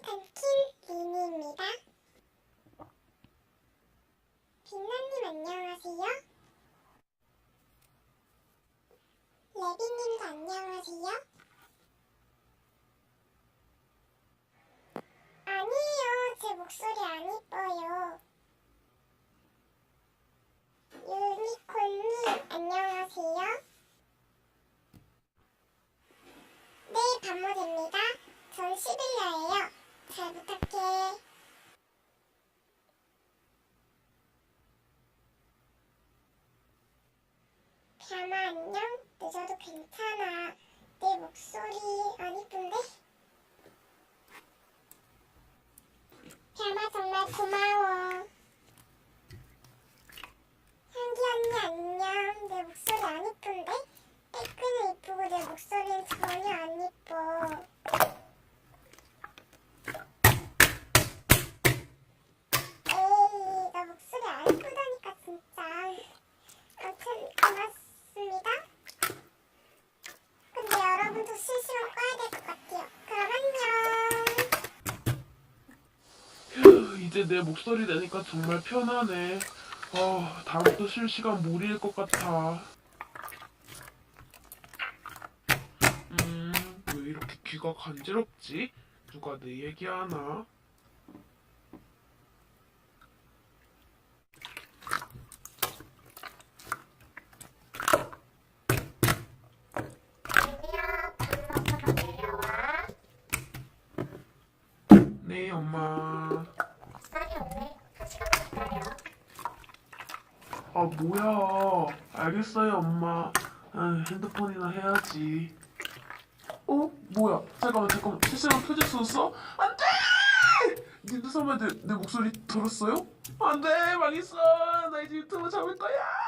킨 리니입니다. 빛나님 안녕하세요. 레비님도 안녕하세요. 아니에요, 제 목소리 안 이뻐요. 유니콘님 안녕하세요. 네, 반모됩니다. 전 시빌리아예요. 잘 부탁해. 뺨아 안녕? 늦어도 괜찮아. 내 목소리 안 이쁜데? 뺨아 정말 고마워. 향기 언니 안녕. 내 목소리 안 이쁜데? 백근은 이쁘고 내 목소리는 전혀 안 이뻐. 에이, 나 목소리 안 이쁘다니까 진짜. 아무튼 고맙습니다. 근데 여러분도 실시간 꺼야 될 것 같아요. 그럼 안녕. 이제 내 목소리 내니까 정말 편하네. 다음부터 실시간 무리일 것 같아. 왜 이렇게 귀가 간지럽지? 누가 내 얘기하나? 네, 엄마. 아, 뭐야. 알겠어요, 엄마. 핸드폰이나 해야지. 뭐야. 잠깐만. 실시간 켜질 수 있어? 안 돼! 님들 설마 내 목소리 들었어요? 안 돼! 망했어! 나 이제 유튜브 잡을 거야!